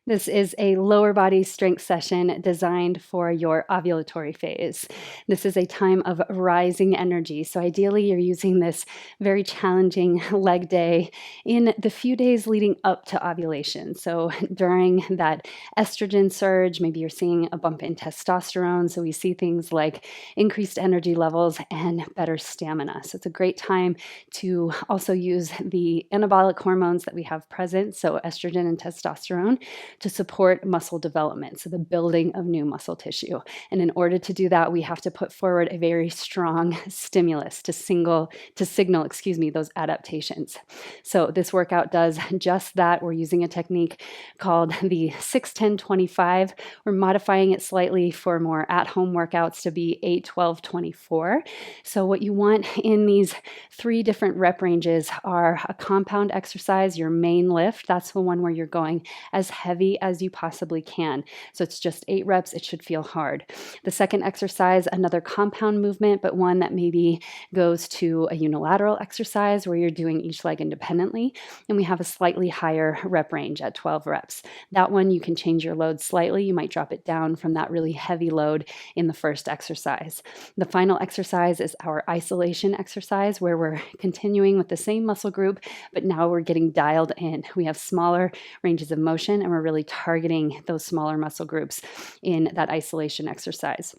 This is a lower body strength session designed for your ovulatory phase. This is a time of rising energy. So ideally, you're using this very challenging leg day in the few days leading up to ovulation. So during that estrogen surge, maybe you're seeing a bump in testosterone. So we see things like increased energy levels and better stamina. So it's a great time to also use the anabolic hormones that we have present, so estrogen and testosterone, to support muscle development, so the building of new muscle tissue. And in order to do that, we have to put forward a very strong stimulus to signal, those adaptations. So this workout does just that. We're using a technique called the 6-10-25. We're modifying it slightly for more at-home workouts to be 8-12-24. So what you want in these 3 different rep ranges are a compound exercise, your main lift. That's the one where you're going as heavy as you possibly can. So it's just 8 reps. It should feel hard. The second exercise, another compound movement, but one that maybe goes to a unilateral exercise where you're doing each leg independently. And we have a slightly higher rep range at 12 reps. That one, you can change your load slightly. You might drop it down from that really heavy load in the first exercise. The final exercise is our isolation exercise, where we're continuing with the same muscle group, but now we're getting dialed in. We have smaller ranges of motion, and we're really targeting those smaller muscle groups in that isolation exercise.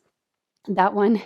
That one,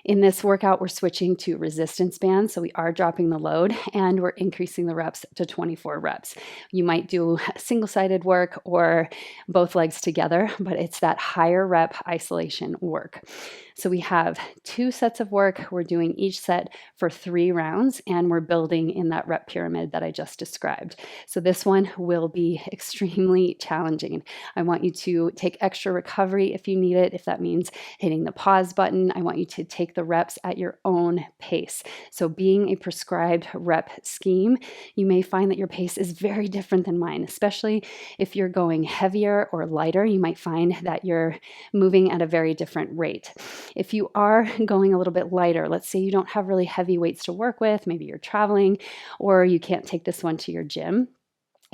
in this workout, we're switching to resistance bands. So we are dropping the load and we're increasing the reps to 24 reps. You might do single-sided work or both legs together, but it's that higher rep isolation work. So we have 2 sets of work. We're doing each set for 3 rounds, and we're building in that rep pyramid that I just described. So this one will be extremely challenging. I want you to take extra recovery if you need it, if that means hitting the pause button. I want you to take the reps at your own pace. So being a prescribed rep scheme, you may find that your pace is very different than mine, especially if you're going heavier or lighter. You might find that you're moving at a very different rate. If you are going a little bit lighter, let's say you don't have really heavy weights to work with, maybe you're traveling or you can't take this one to your gym,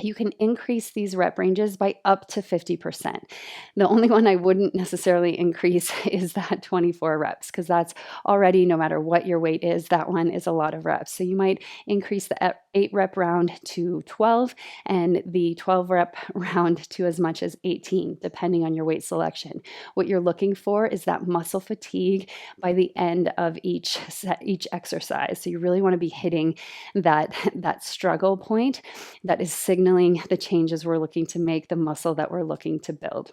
you can increase these rep ranges by up to 50%. The only one I wouldn't necessarily increase is that 24 reps, because that's already, no matter what your weight is, that one is a lot of reps. So you might increase the 8 rep round to 12 and the 12 rep round to as much as 18, depending on your weight selection. What you're looking for is that muscle fatigue by the end of each exercise. So you really want to be hitting that struggle point that is signaling the changes we're looking to make, the muscle that we're looking to build.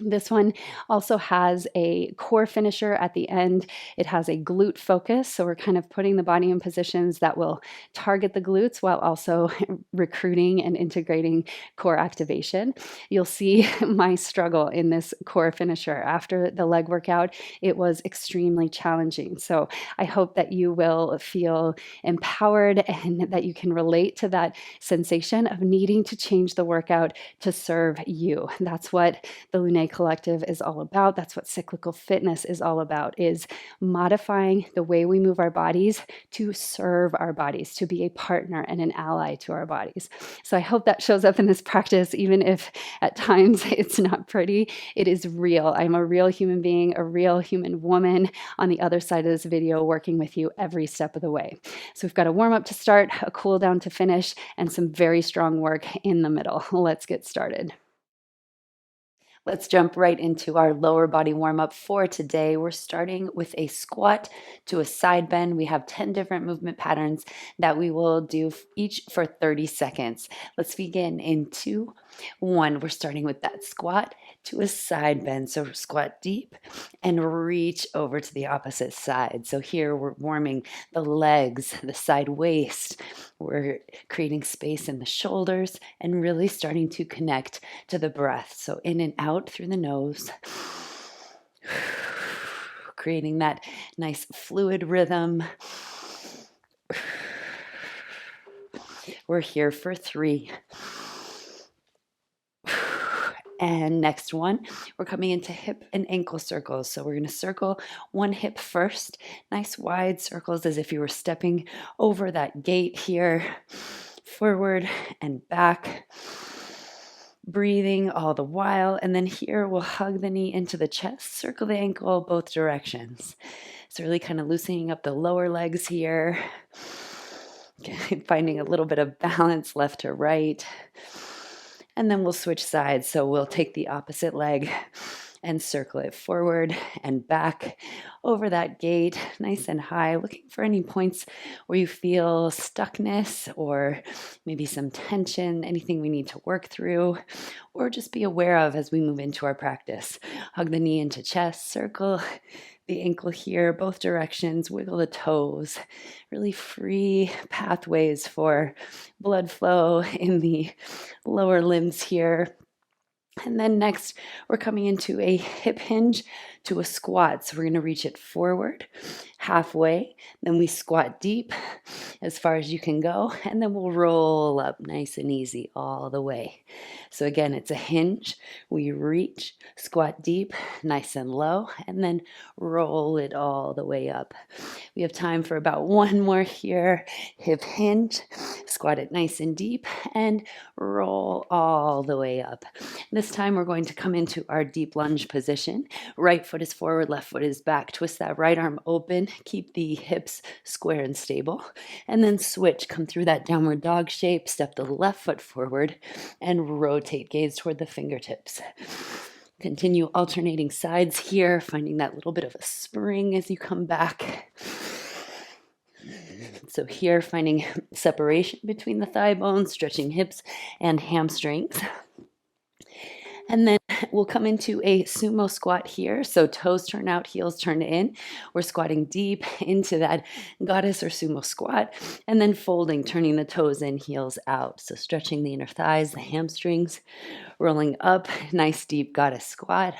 This one also has a core finisher at the end. It has a glute focus. So we're kind of putting the body in positions that will target the glutes while also recruiting and integrating core activation. You'll see my struggle in this core finisher. After the leg workout, it was extremely challenging. So I hope that you will feel empowered and that you can relate to that sensation of needing to change the workout to serve you. That's what the Lune Collective is all about. That's what cyclical fitness is all about, is modifying the way we move our bodies to serve our bodies, to be a partner and an ally to our bodies. So I hope that shows up in this practice, even if at times it's not pretty. It is real. I'm a real human being, a real human woman on the other side of this video, working with you every step of the way. So we've got a warm up to start, a cool down to finish, and some very strong work in the middle. Let's get started. Let's jump right into our lower body warm-up for today. We're starting with a squat to a side bend. We have 10 different movement patterns that we will do each for 30 seconds. Let's begin in 2, 1. We're starting with that squat to a side bend. So squat deep and reach over to the opposite side. So here we're warming the legs, the side waist. We're creating space in the shoulders and really starting to connect to the breath. So in and out through the nose, creating that nice fluid rhythm. We're here for 3. And next one, we're coming into hip and ankle circles. So we're going to circle one hip first, nice wide circles as if you were stepping over that gate here, forward and back, breathing all the while. And then here we'll hug the knee into the chest, circle the ankle both directions. So really kind of loosening up the lower legs here, finding a little bit of balance left to right. And then we'll switch sides. So we'll take the opposite leg and circle it forward and back over that gate, nice and high, looking for any points where you feel stuckness or maybe some tension, anything we need to work through, or just be aware of as we move into our practice. Hug the knee into chest, circle the ankle here, both directions, wiggle the toes, really free pathways for blood flow in the lower limbs here. And then next, we're coming into a hip hinge to a squat. So we're going to reach it forward, halfway. Then we squat deep as far as you can go. And then we'll roll up nice and easy all the way. So again, it's a hinge. We reach, squat deep, nice and low, and then roll it all the way up. We have time for about one more here. Hip hinge, squat it nice and deep, and roll all the way up. This time we're going to come into our deep lunge position. Right foot is forward, left foot is back. Twist that right arm open. Keep the hips square and stable. And then switch. Come through that downward dog shape. Step the left foot forward and rotate. Gaze toward the fingertips. Continue alternating sides here, finding that little bit of a spring as you come back. So here, finding separation between the thigh bones, stretching hips and hamstrings. And then we'll come into a sumo squat here. So toes turn out, heels turn in. We're squatting deep into that goddess or sumo squat. And then folding, turning the toes in, heels out. So stretching the inner thighs, the hamstrings, rolling up, nice deep goddess squat.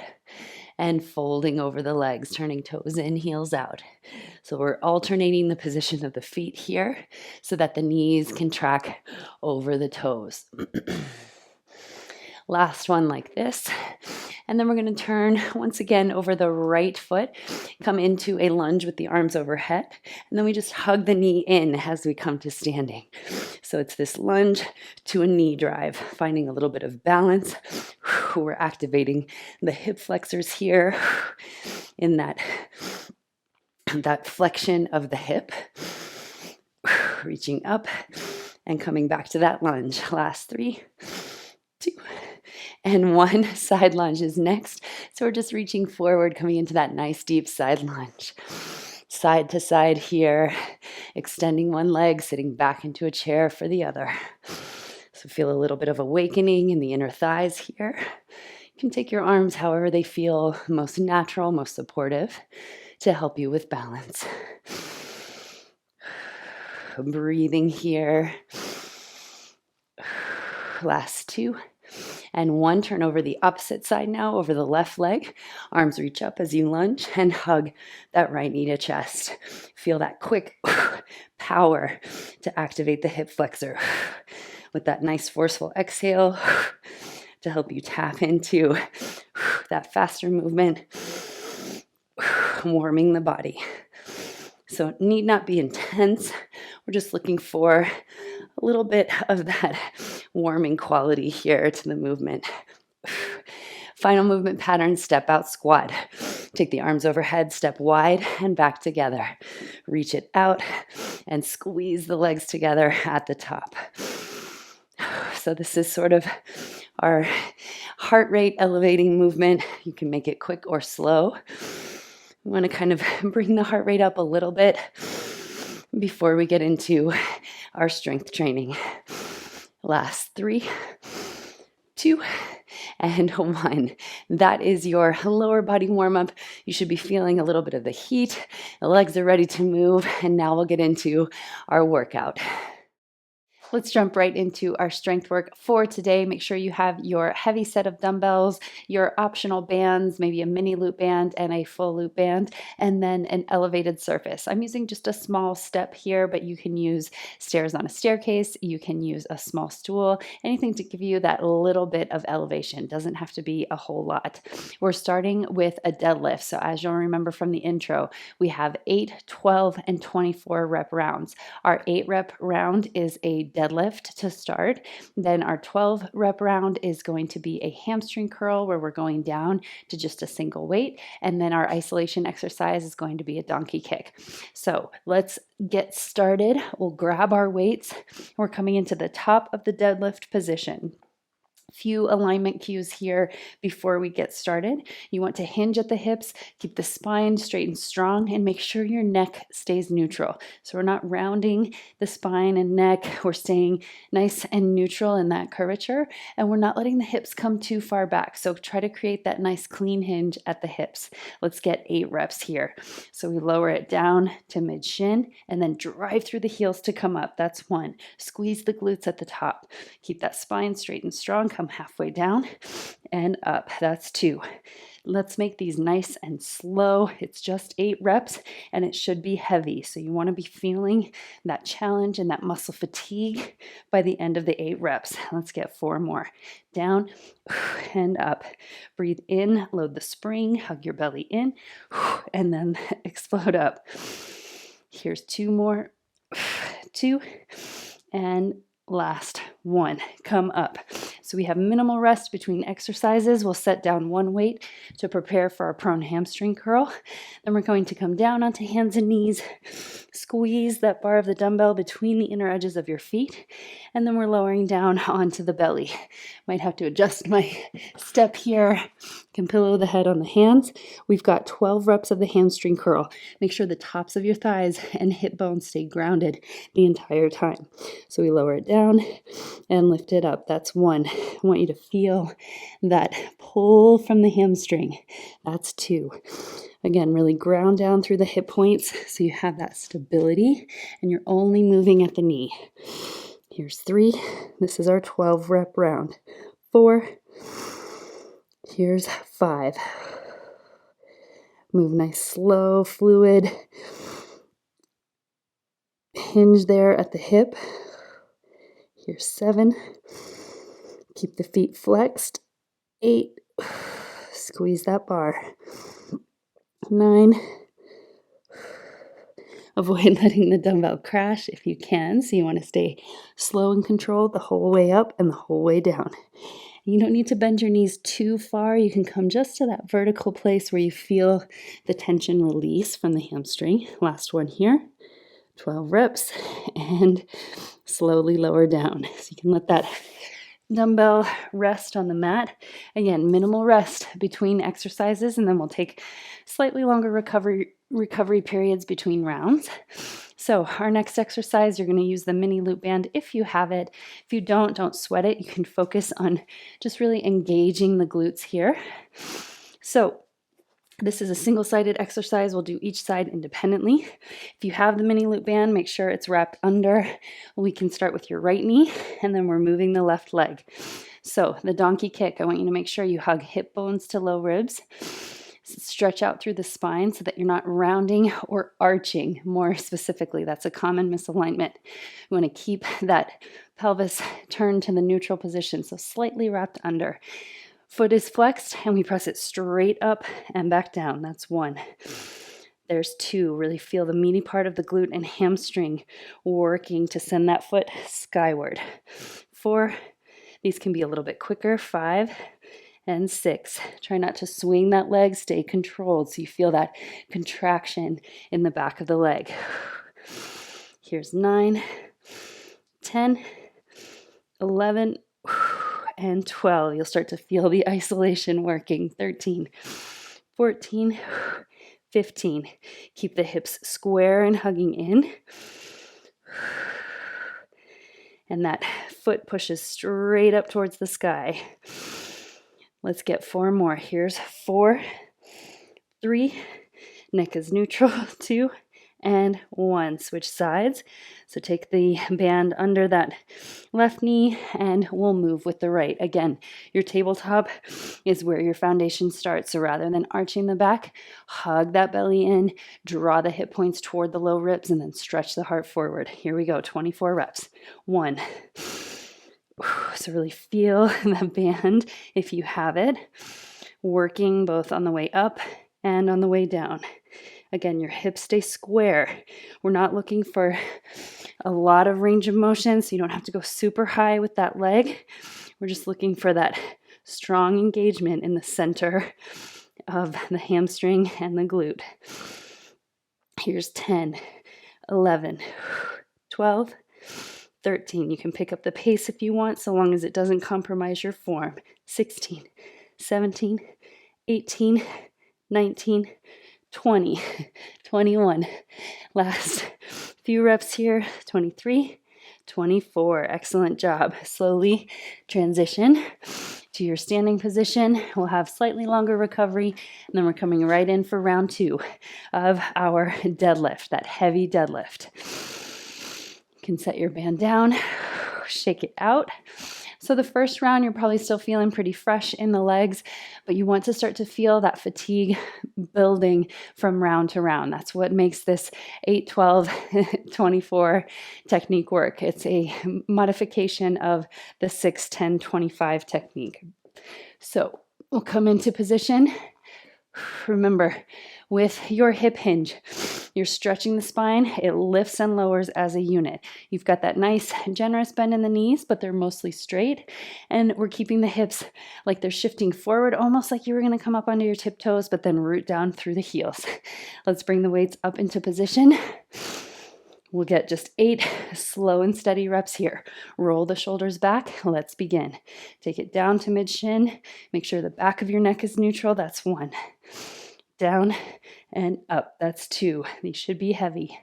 And folding over the legs, turning toes in, heels out. So we're alternating the position of the feet here so that the knees can track over the toes. Last one like this. And then we're going to turn once again over the right foot, come into a lunge with the arms overhead, and then we just hug the knee in as we come to standing. So it's this lunge to a knee drive, finding a little bit of balance. We're activating the hip flexors here in that flexion of the hip, reaching up and coming back to that lunge. Last 3, 2, and 1. Side lunge is next. So we're just reaching forward, coming into that nice deep side lunge. Side to side here, extending one leg, sitting back into a chair for the other. So feel a little bit of awakening in the inner thighs here. You can take your arms however they feel most natural, most supportive to help you with balance. Breathing here. Last 2. And 1, turn over the opposite side now, over the left leg. Arms reach up as you lunge and hug that right knee to chest. Feel that quick power to activate the hip flexor with that nice forceful exhale to help you tap into that faster movement, warming the body. So it need not be intense. We're just looking for a little bit of that warming quality here to the movement. Final movement pattern, step out, squat. Take the arms overhead, step wide and back together. Reach it out and squeeze the legs together at the top. So this is sort of our heart rate elevating movement. You can make it quick or slow. We want to kind of bring the heart rate up a little bit before we get into our strength training. Last 3, 2, and 1. That is your lower body warm-up. You should be feeling a little bit of the heat. The legs are ready to move, and now we'll get into our workout. Let's jump right into our strength work for today. Make sure you have your heavy set of dumbbells, your optional bands, maybe a mini loop band and a full loop band, and then an elevated surface. I'm using just a small step here, but you can use stairs on a staircase. You can use a small stool, anything to give you that little bit of elevation. Doesn't have to be a whole lot. We're starting with a deadlift. So as you'll remember from the intro, we have 8, 12, and 24 rep rounds. Our 8 rep round is a deadlift to start. Then our 12 rep round is going to be a hamstring curl where we're going down to just a single weight. And then our isolation exercise is going to be a donkey kick. So let's get started. We'll grab our weights. We're coming into the top of the deadlift position. Few alignment cues here before we get started. You want to hinge at the hips, keep the spine straight and strong, and make sure your neck stays neutral. So we're not rounding the spine and neck. We're staying nice and neutral in that curvature, and we're not letting the hips come too far back. So try to create that nice clean hinge at the hips. Let's get 8 reps here. So we lower it down to mid shin and then drive through the heels to come up. That's 1. Squeeze the glutes at the top. Keep that spine straight and strong. Come halfway down and up. That's 2. Let's make these nice and slow. It's just 8 reps and it should be heavy. So you want to be feeling that challenge and that muscle fatigue by the end of the 8 reps. Let's get 4 more. Down and up. Breathe in, load the spring, hug your belly in, and then explode up. Here's 2 more. 2 and last 1. Come up. So we have minimal rest between exercises. We'll set down 1 weight to prepare for our prone hamstring curl. Then we're going to come down onto hands and knees, squeeze that bar of the dumbbell between the inner edges of your feet, and then we're lowering down onto the belly. Might have to adjust my step here. Can pillow the head on the hands. We've got 12 reps of the hamstring curl. Make sure the tops of your thighs and hip bones stay grounded the entire time. So we lower it down and lift it up. That's 1. I want you to feel that pull from the hamstring. That's 2. Again, really ground down through the hip points so you have that stability and you're only moving at the knee. Here's 3. This is our 12 rep round. 4. Here's 5. Move nice, slow, fluid. Hinge there at the hip. Here's 7. Keep the feet flexed. 8. Squeeze that bar. 9. Avoid letting the dumbbell crash if you can. So you want to stay slow and controlled the whole way up and the whole way down. You don't need to bend your knees too far. You can come just to that vertical place where you feel the tension release from the hamstring. Last one here. 12 reps and slowly lower down. So you can let that dumbbell rest on the mat. Again, minimal rest between exercises, and then we'll take slightly longer recovery periods between rounds. So our next exercise, you're going to use the mini loop band if you have it. If you don't sweat it. You can focus on just really engaging the glutes here. So this is a single-sided exercise. We'll do each side independently. If you have the mini loop band, make sure it's wrapped under. We can start with your right knee, and then we're moving the left leg. So the donkey kick, I want you to make sure you hug hip bones to low ribs. Stretch out through the spine so that you're not rounding or arching. More specifically, that's a common misalignment. We want to keep that pelvis turned to the neutral position, so slightly wrapped under. Foot is flexed and we press it straight up and back down. That's 1. There's 2. Really feel the meaty part of the glute and hamstring working to send that foot skyward. 4. These can be a little bit quicker. 5 and 6. Try not to swing that leg. Stay controlled so you feel that contraction in the back of the leg. Here's 9, 10, 11, and 12. You'll start to feel the isolation working. 13, 14, 15. Keep the hips square and hugging in. And that foot pushes straight up towards the sky. Let's get 4 more. Here's 4, 3, neck is neutral, 2, and 1. Switch sides. So take the band under that left knee and we'll move with the right. Again, your tabletop is where your foundation starts. So rather than arching the back, hug that belly in, draw the hip points toward the low ribs, and then stretch the heart forward. Here we go, 24 reps. 1. So really feel the band if you have it, working both on the way up and on the way down. Again, your hips stay square. We're not looking for a lot of range of motion, so you don't have to go super high with that leg. We're just looking for that strong engagement in the center of the hamstring and the glute. Here's 10, 11, 12, 13. You can pick up the pace if you want, so long as it doesn't compromise your form. 16, 17, 18, 19, 20, 21. Last few reps here. 23, 24. Excellent job. Slowly transition to your standing position. We'll have slightly longer recovery, and then we're coming right in for round 2 of our deadlift, that heavy deadlift. You can set your band down, shake it out. So the first round, you're probably still feeling pretty fresh in the legs, but you want to start to feel that fatigue building from round to round. That's what makes this 8, 12, 24 technique work. It's a modification of the 6, 10, 25 technique. So we'll come into position. Remember, with your hip hinge, you're stretching the spine. It lifts and lowers as a unit. You've got that nice, generous bend in the knees, but they're mostly straight. And we're keeping the hips like they're shifting forward, almost like you were going to come up onto your tiptoes, but then root down through the heels. Let's bring the weights up into position. We'll get just 8 slow and steady reps here. Roll the shoulders back. Let's begin. Take it down to mid-shin. Make sure the back of your neck is neutral. That's 1. Down and up. That's 2. These should be heavy.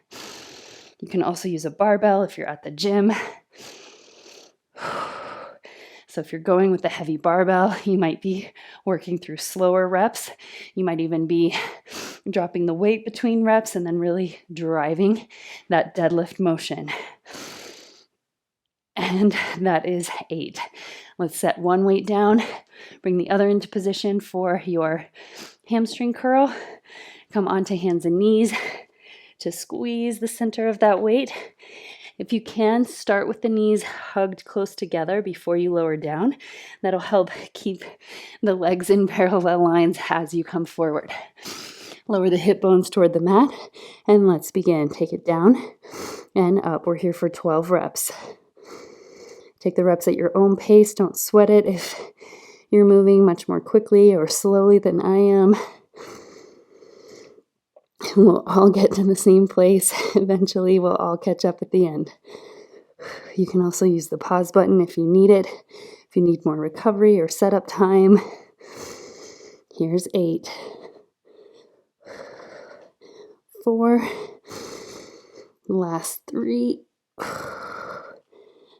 You can also use a barbell if you're at the gym. So if you're going with the heavy barbell, you might be working through slower reps. You might even be dropping the weight between reps and then really driving that deadlift motion. And that is 8. Let's set one weight down, bring the other into position for your hamstring curl. Come onto hands and knees to squeeze the center of that weight. If you can, start with the knees hugged close together before you lower down. That'll help keep the legs in parallel lines as you come forward. Lower the hip bones toward the mat, and let's begin. Take it down and up. We're here for 12 reps. Take the reps at your own pace. Don't sweat it if you're moving much more quickly or slowly than I am. We'll all get to the same place. Eventually, we'll all catch up at the end. You can also use the pause button if you need it, if you need more recovery or setup time. Here's 8. 4. Last 3.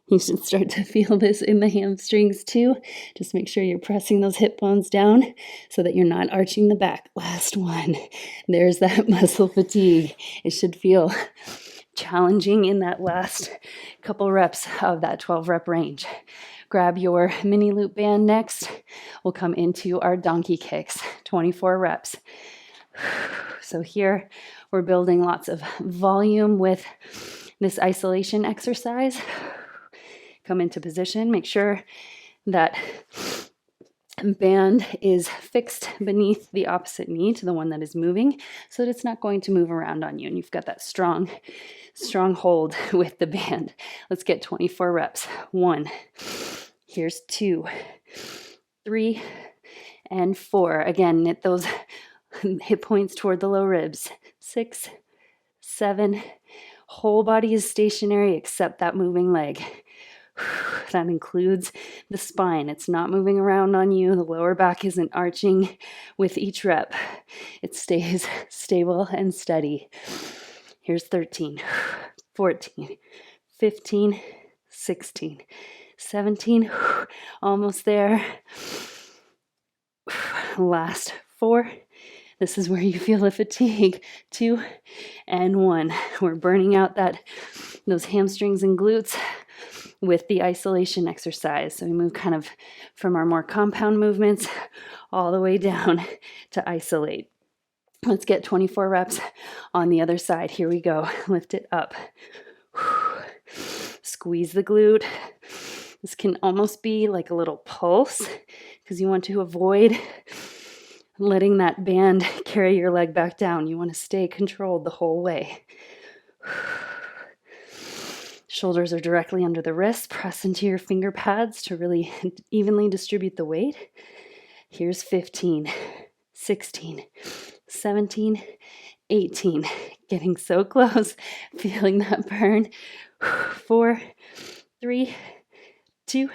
You should start to feel this in the hamstrings too. Just make sure you're pressing those hip bones down so that you're not arching the back. Last 1. There's that muscle fatigue. It should feel challenging in that last couple reps of that 12 rep range. Grab your mini loop band next. We'll come into our donkey kicks, 24 reps. So here we're building lots of volume with this isolation exercise. Come into position. Make sure that band is fixed beneath the opposite knee to the one that is moving so that it's not going to move around on you. And you've got that strong hold with the band. Let's get 24 reps. 1. Here's 2, 3, and 4. Again, knit those hip points toward the low ribs. 6, 7. Whole body is stationary except that moving leg. That includes the spine. It's not moving around on you. The lower back isn't arching with each rep. It stays stable and steady. Here's 13, 14, 15, 16, 17. Almost there. Last 4, This is where you feel the fatigue. 2 and 1. We're burning out those hamstrings and glutes with the isolation exercise. So we move kind of from our more compound movements all the way down to isolate. Let's get 24 reps on the other side. Here we go. Lift it up. Squeeze the glute. This can almost be like a little pulse because you want to avoid letting that band carry your leg back down. You want to stay controlled the whole way. Shoulders are directly under the wrist. Press into your finger pads to really evenly distribute the weight. Here's 15, 16, 17, 18. Getting so close. Feeling that burn. 4, 3, 2,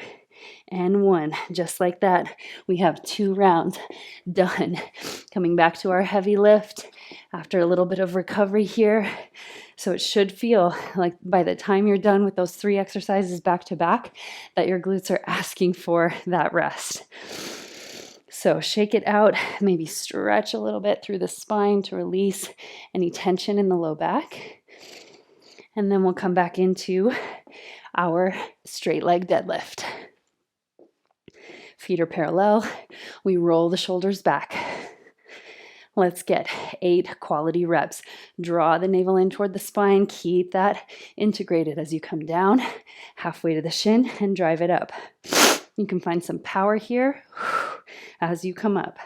and 1. Just like that, we have 2 rounds done. Coming back to our heavy lift after a little bit of recovery here. So it should feel like by the time you're done with those 3 exercises back to back, that your glutes are asking for that rest. So shake it out, maybe stretch a little bit through the spine to release any tension in the low back. And then we'll come back into our straight leg deadlift. Feet are parallel. We roll the shoulders back. Let's get 8 quality reps. Draw the navel in toward the spine. Keep that integrated as you come down, halfway to the shin, and drive it up. You can find some power here as you come up.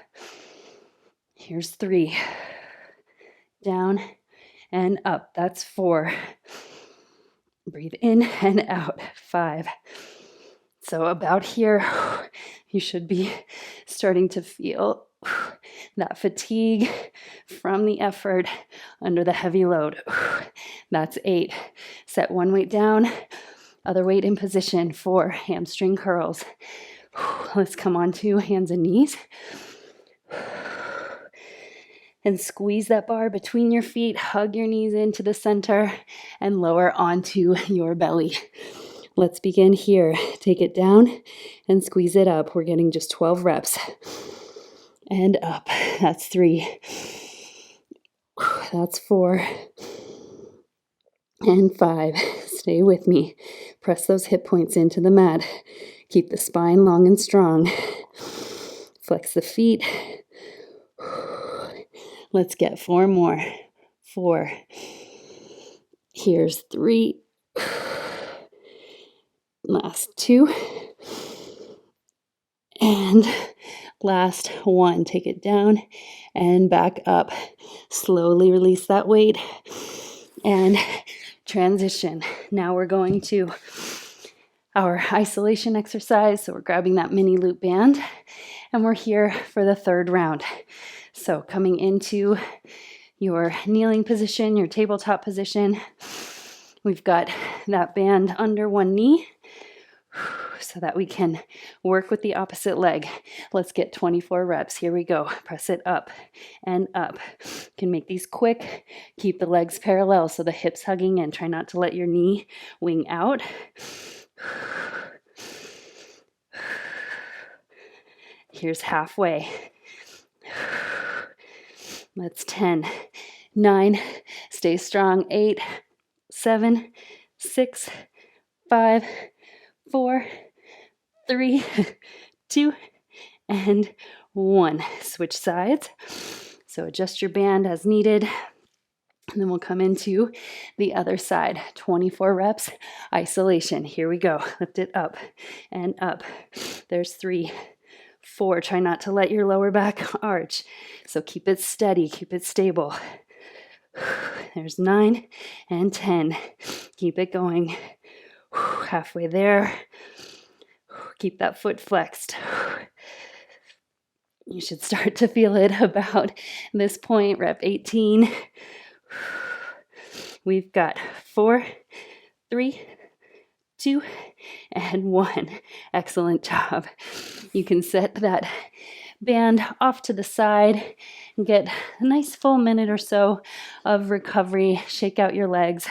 Here's 3. Down and up. That's 4. Breathe in and out. 5. So about here, you should be starting to feel that fatigue from the effort under the heavy load. That's 8. Set one weight down, other weight in position for hamstring curls. Let's come on to hands and knees. And squeeze that bar between your feet, hug your knees into the center, and lower onto your belly. Let's begin here. Take it down and squeeze it up. We're getting just 12 reps. And up. That's 3. That's 4. And 5. Stay with me. Press those hip points into the mat. Keep the spine long and strong. Flex the feet. Let's get 4 more. 4. Here's 3. Last 2. And last 1. Take it down and back up. Slowly release that weight and transition. Now we're going to our isolation exercise. So we're grabbing that mini loop band and we're here for the 3rd round. So coming into your kneeling position, your tabletop position, we've got that band under one knee so that we can work with the opposite leg. Let's get 24 reps. Here we go. Press it up and up. You can make these quick. Keep the legs parallel so the hips hugging in. Try not to let your knee wing out. Here's halfway. That's 10, 9, stay strong, 8, 7, 6, 5, 4, 3, 2, and 1. Switch sides. So adjust your band as needed. And then we'll come into the other side. 24 reps, isolation. Here we go. Lift it up and up. There's 3, 4. Try not to let your lower back arch. So keep it steady, keep it stable. There's 9 and 10. Keep it going. Halfway there. Keep that foot flexed. You should start to feel it about this point. Rep 18. We've got 4, 3, 2, and 1. Excellent job. You can set that band off to the side and get a nice full minute or so of recovery. Shake out your legs.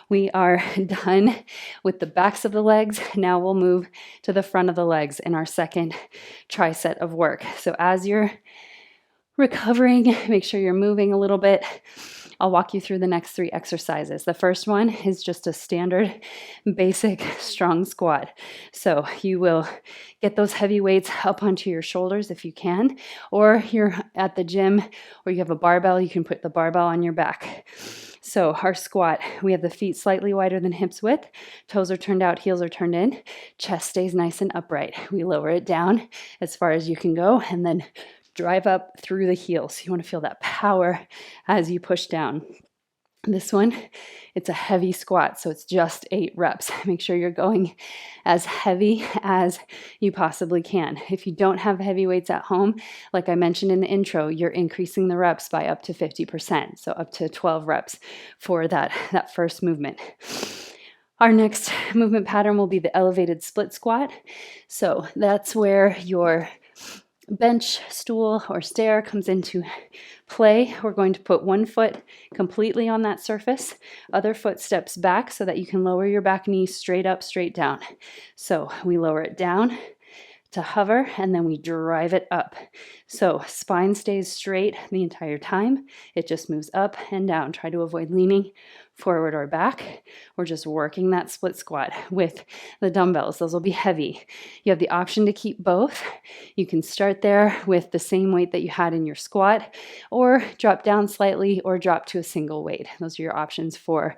We are done with the backs of the legs. Now we'll move to the front of the legs in our second tri-set of work. So as you're recovering, make sure you're moving a little bit. I'll walk you through the next 3 exercises. The first one is just a standard, basic, strong squat. So you will get those heavy weights up onto your shoulders if you can, or you're at the gym or you have a barbell, you can put the barbell on your back. So our squat, we have the feet slightly wider than hips width, toes are turned out, heels are turned in, chest stays nice and upright. We lower it down as far as you can go and then drive up through the heels. You want to feel that power as you push down. This one, it's a heavy squat, so it's just 8 reps. Make sure you're going as heavy as you possibly can. If you don't have heavy weights at home, like I mentioned in the intro, you're increasing the reps by up to 50%, so up to 12 reps for that first movement. Our next movement pattern will be the elevated split squat. So that's where your bench, stool, or stair comes into play. We're going to put one foot completely on that surface, other foot steps back so that you can lower your back knee straight up, straight down. So we lower it down to hover, and then we drive it up. So spine stays straight the entire time. It just moves up and down. Try to avoid leaning forward or back. We're just working that split squat with the dumbbells. Those will be heavy. You have the option to keep both. You can start there with the same weight that you had in your squat, or drop down slightly, or drop to a single weight. Those are your options for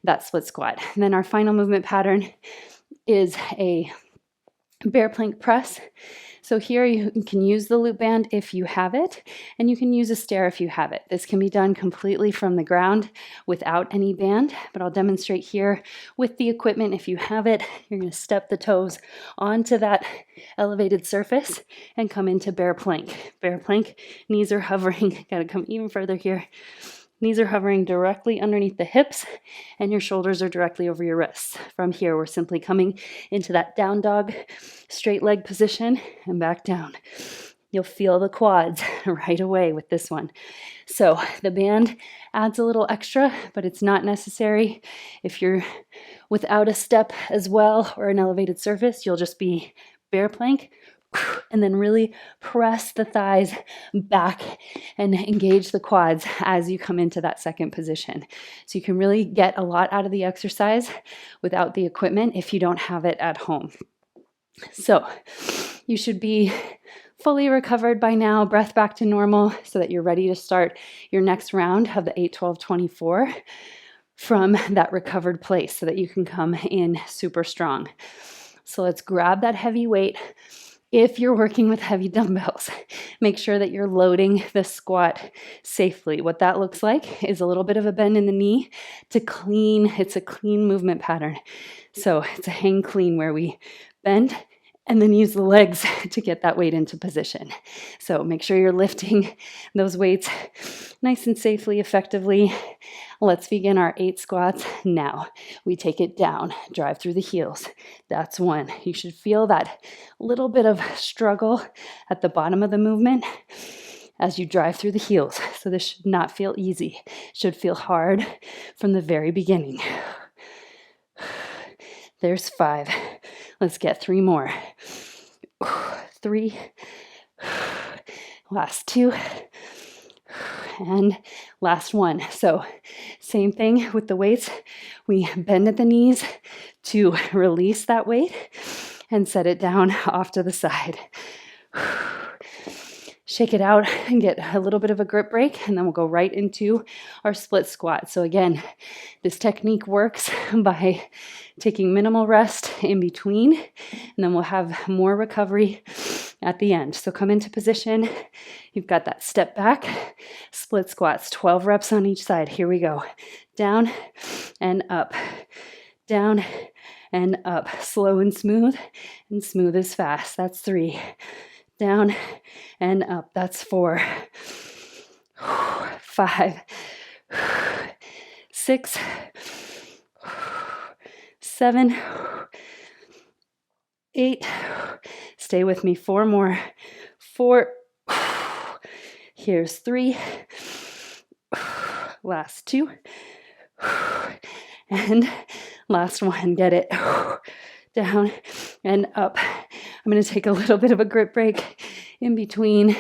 that split squat. And then our final movement pattern is a bear plank press. So here you can use the loop band if you have it, and you can use a stair if you have it. This can be done completely from the ground without any band, but I'll demonstrate here with the equipment. If you have it, you're going to step the toes onto that elevated surface and come into bear plank. Bear plank, knees are hovering. Got to come even further here. Knees are hovering directly underneath the hips, and your shoulders are directly over your wrists. From here, we're simply coming into that down dog, straight leg position, and back down. You'll feel the quads right away with this one. So the band adds a little extra, but it's not necessary. If you're without a step as well or an elevated surface, you'll just be bear plank, and then really press the thighs back and engage the quads as you come into that second position. So you can really get a lot out of the exercise without the equipment if you don't have it at home. So you should be fully recovered by now, breath back to normal, so that you're ready to start your next round of the 8-12-24 from that recovered place so that you can come in super strong. So let's grab that heavy weight. If you're working with heavy dumbbells, make sure that you're loading the squat safely. What that looks like is a little bit of a bend in the knee it's a clean movement pattern. So it's a hang clean where we bend and then use the legs to get that weight into position. So make sure you're lifting those weights nice and safely, effectively. Let's begin our 8 squats now. We take it down, drive through the heels. That's 1. You should feel that little bit of struggle at the bottom of the movement as you drive through the heels. So this should not feel easy. It should feel hard from the very beginning. There's 5. Let's get 3 more. 3. Last 2. And last 1. So same thing with the weights. We bend at the knees to release that weight and set it down off to the side. Shake it out and get a little bit of a grip break, and then we'll go right into our split squat. So again, this technique works by taking minimal rest in between, and then we'll have more recovery at the end. So come into position. You've got that step back, split squats, 12 reps on each side. Here we go. Down and up, down and up. Slow and smooth is fast. That's 3. Down and up. That's 4. 5. 6. 7. 8. Stay with me. 4 more. 4. Here's 3. Last 2. And last 1. Get it. Down and up. I'm going to take a little bit of a grip break in between.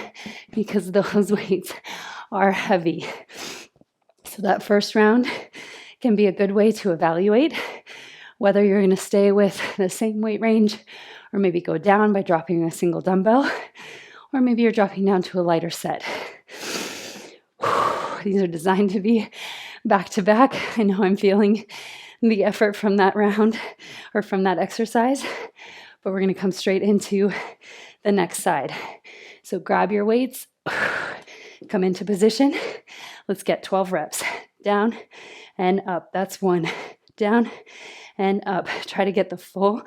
because those weights are heavy. So that first round can be a good way to evaluate whether you're going to stay with the same weight range or maybe go down by dropping a single dumbbell, or maybe you're dropping down to a lighter set. These are designed to be back to back. I know I'm feeling the effort from that round or from that exercise, but we're going to come straight into the next side. So grab your weights, come into position. Let's get 12 reps. Down and up. That's 1. Down and up. Try to get the full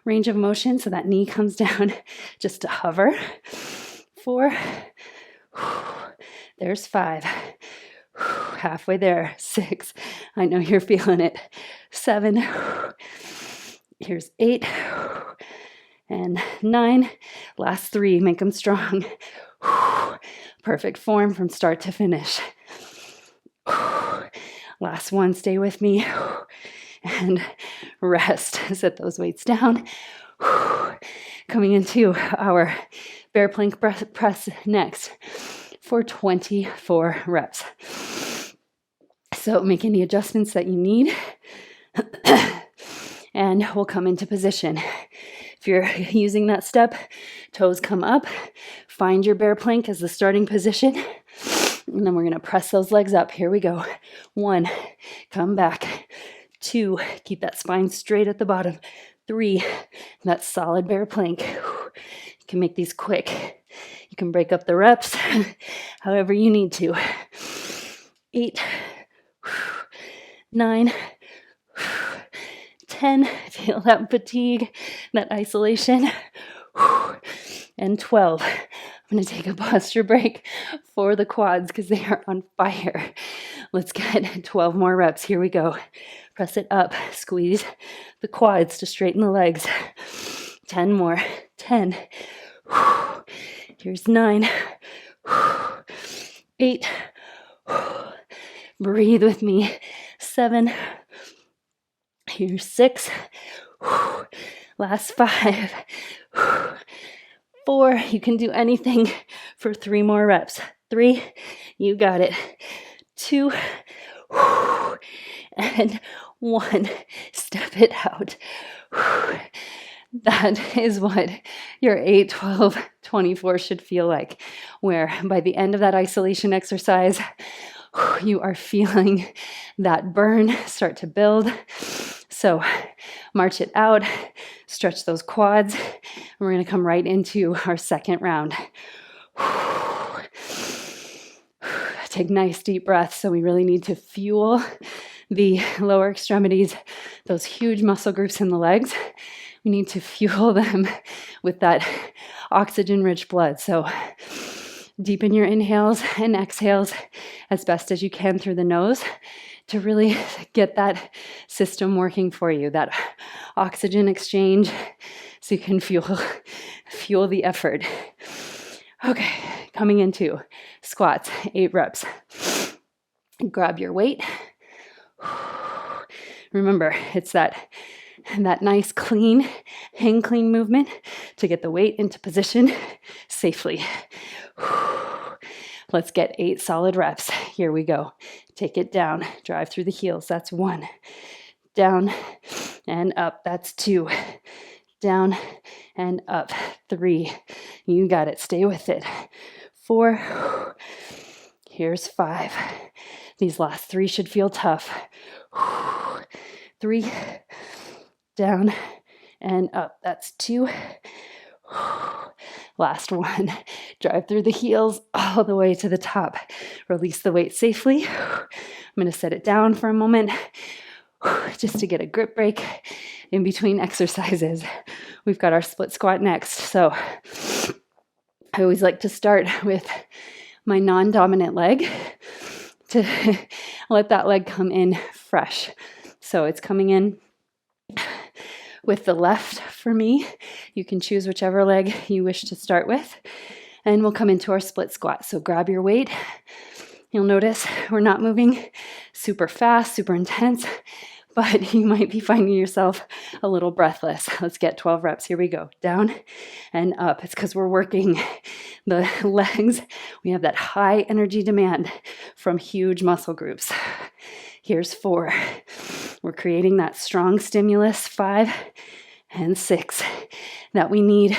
range of motion so that knee comes down just to hover. 4. There's 5. Halfway there. 6. I know you're feeling it. 7. Here's 8. And 9. Last 3. Make them strong. Perfect form from start to finish. Last 1. Stay with me. And rest. Set those weights down. Coming into our bear plank press next for 24 reps. So make any adjustments that you need. And we'll come into position. If you're using that step, toes come up. Find your bear plank as the starting position. And then we're going to press those legs up. Here we go. 1, come back. 2, keep that spine straight at the bottom. 3, that solid bear plank. You can make these quick. You can break up the reps however you need to. 8, 9, 10. Feel that fatigue, that isolation. And 12. I'm going to take a posture break for the quads because they are on fire. Let's get 12 more reps. Here we go. Press it up. Squeeze the quads to straighten the legs. 10 more. 10. Here's 9. 8. Breathe with me. 7. Here's 6. Last 5. 4. You can do anything for 3 more reps. 3. You got it. 2. And 1. Step it out. That is what your 8, 12, 24 should feel like, where by the end of that isolation exercise, you are feeling that burn start to build. So march it out, stretch those quads, and we're going to come right into our second round. Take nice deep breaths. So we really need to fuel the lower extremities, those huge muscle groups in the legs. We need to fuel them with that oxygen-rich blood. So deepen your inhales and exhales as best as you can through the nose to really get that system working for you, that oxygen exchange, so you can fuel the effort. Okay, coming into squats, 8 reps. Grab your weight. Remember, it's that nice clean, hang clean movement to get the weight into position safely. Let's get 8 solid reps. Here we go. Take it down. Drive through the heels. That's 1. Down and up. That's 2. Down and up. 3. You got it. Stay with it. 4. Here's 5. These last 3 should feel tough. 3. Down and up. That's 2. Last 1. Drive through the heels all the way to the top. Release the weight safely. I'm going to set it down for a moment just to get a grip break in between exercises. We've got our split squat next. So I always like to start with my non-dominant leg to let that leg come in fresh. So it's coming in with the left for me. You can choose whichever leg you wish to start with. And we'll come into our split squat. So grab your weight. You'll notice we're not moving super fast, super intense, but you might be finding yourself a little breathless. Let's get 12 reps. Here we go. Down and up. It's because we're working the legs. We have that high energy demand from huge muscle groups. Here's 4. We're creating that strong stimulus, 5 and 6, that we need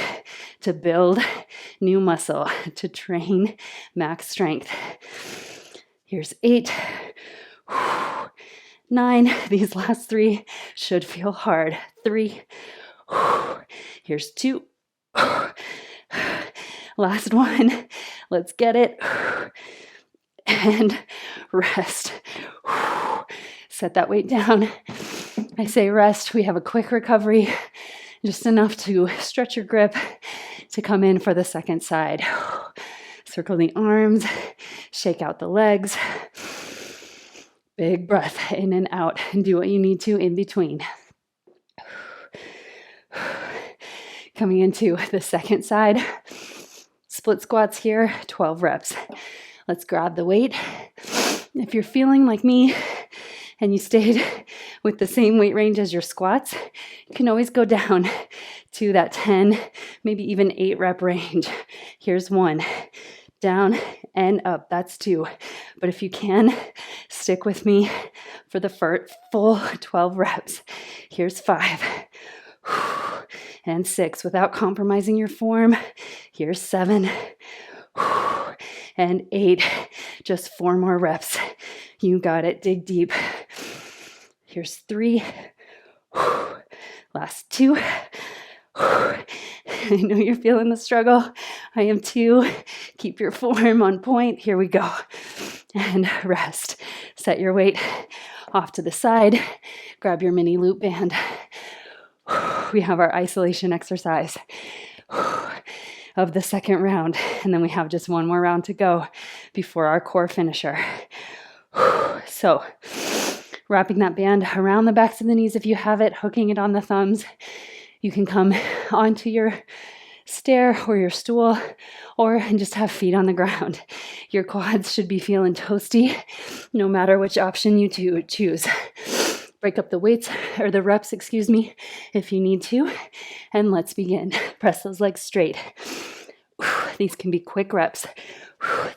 to build new muscle, to train max strength. Here's 8. 9. These last 3 should feel hard. 3. Here's 2. Last 1. Let's get it. And rest. Set that weight down. I say rest. We have a quick recovery, just enough to stretch your grip to come in for the second side. Circle the arms, shake out the legs. Big breath in and out, and do what you need to in between. Coming into the second side. Split squats here, 12 reps. Let's grab the weight. If you're feeling like me and you stayed with the same weight range as your squats, you can always go down to that 10, maybe even 8 rep range. Here's 1. Down and up. That's 2. But if you can, stick with me for the full 12 reps. Here's 5 and 6 without compromising your form. Here's 7 and 8. Just 4 more reps. You got it. Dig deep. Here's 3. Last 2. I know you're feeling the struggle. I am too. Keep your form on point. Here we go. And rest. Set your weight off to the side. Grab your mini loop band. We have our isolation exercise of the second round. And then we have just one more round to go before our core finisher. So wrapping that band around the backs of the knees if you have it, hooking it on the thumbs. You can come onto your stair or your stool or just have feet on the ground. Your quads should be feeling toasty no matter which option you choose. Break up the weights or the reps, if you need to. And let's begin. Press those legs straight. These can be quick reps.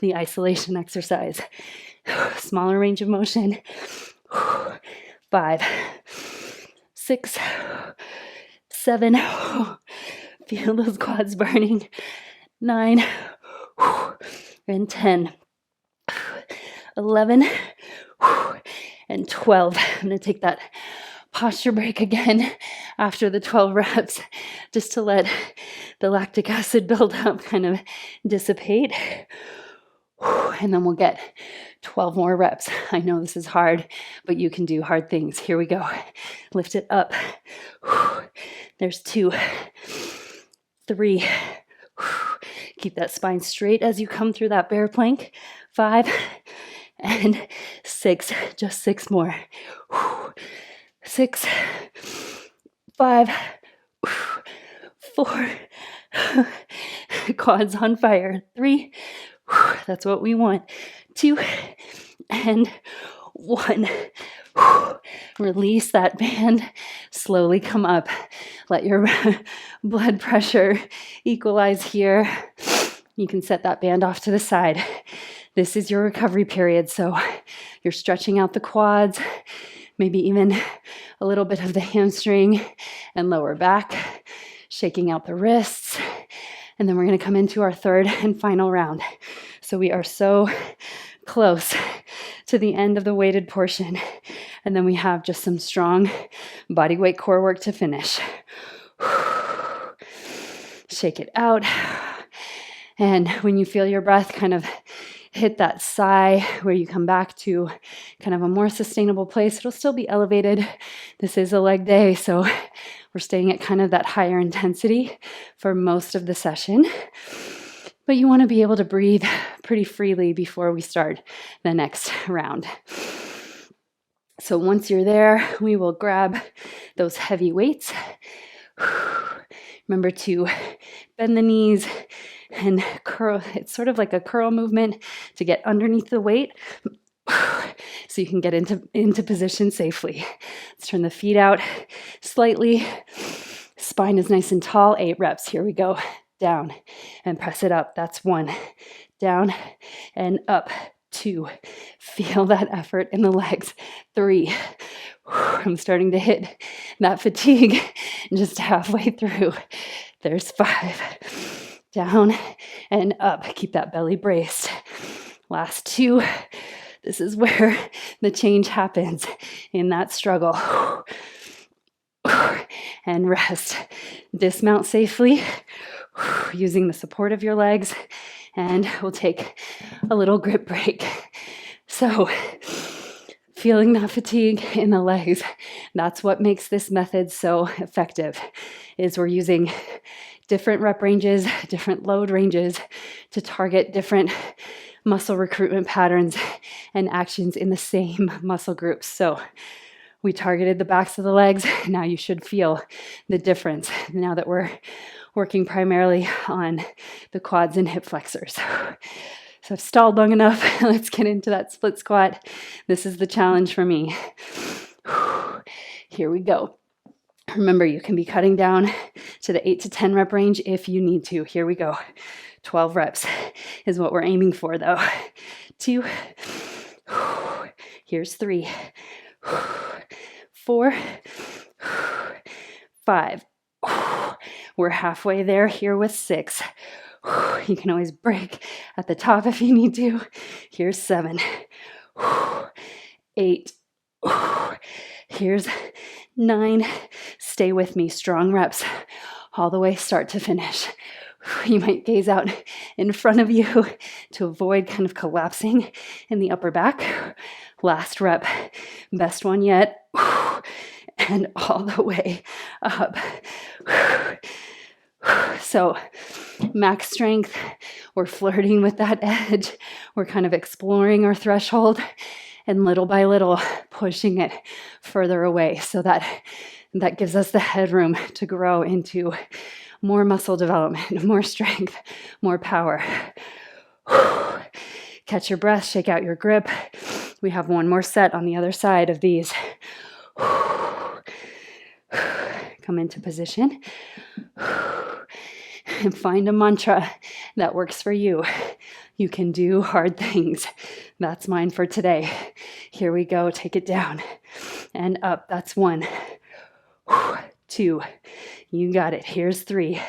The isolation exercise. Smaller range of motion. 5, 6, 7, feel those quads burning. 9, and 10, 11, and 12. I'm going to take that posture break again after the 12 reps, just to let the lactic acid buildup kind of dissipate. And then we'll get 12 more reps. I know this is hard, but you can do hard things. Here we go. Lift it up. There's 2, 3. Keep that spine straight as you come through that bear plank. 5 and 6. Just 6 more. 6, 5, 4. Quads on fire. 3. That's what we want. 2 and 1. Release that band. Slowly come up. Let your blood pressure equalize here. You can set that band off to the side. This is your recovery period, so you're stretching out the quads, maybe even a little bit of the hamstring and lower back, shaking out the wrists. And then we're going to come into our third and final round. So we are so close to the end of the weighted portion. And then we have just some strong body weight core work to finish. Shake it out. And when you feel your breath kind of hit that sigh where you come back to kind of a more sustainable place, it'll still be elevated. This is a leg day, so we're staying at kind of that higher intensity for most of the session. But you want to be able to breathe pretty freely before we start the next round. So once you're there, we will grab those heavy weights. Remember to bend the knees and curl. It's sort of like a curl movement to get underneath the weight. So you can get into position safely. Let's turn the feet out slightly. Spine is nice and tall. 8 reps. Here we go. Down and press it up. That's 1. Down and up. 2. Feel that effort in the legs. 3. I'm starting to hit that fatigue just halfway through. There's 5. Down and up. Keep that belly braced. Last 2. This is where the change happens in that struggle. And rest. Dismount safely using the support of your legs, and we'll take a little grip break. So, feeling that fatigue in the legs, that's what makes this method so effective, is we're using different rep ranges, different load ranges to target different muscle recruitment patterns and actions in the same muscle groups. So we targeted the backs of the legs. Now you should feel the difference now that we're working primarily on the quads and hip flexors. So I've stalled long enough. Let's get into that split squat. This is the challenge for me. Here we go. Remember, you can be cutting down to the 8 to 10 rep range if you need to. Here we go. 12 reps is what we're aiming for, though. 2. Here's 3. 4. 5. We're halfway there here with 6. You can always break at the top if you need to. Here's 7. 8. Here's 9. Stay with me. Strong reps all the way start to finish. You might gaze out in front of you to avoid kind of collapsing in the upper back. Last rep. Best one yet. And all the way up. So max strength, we're flirting with that edge. We're kind of exploring our threshold and little by little pushing it further away so that gives us the headroom to grow into more muscle development, more strength, more power. Catch your breath, shake out your grip. We have one more set on the other side of these. Come into position and find a mantra that works for you. You can do hard things. That's mine for today. Here we go. Take it down and up. That's 1. 2. You got it. Here's 3.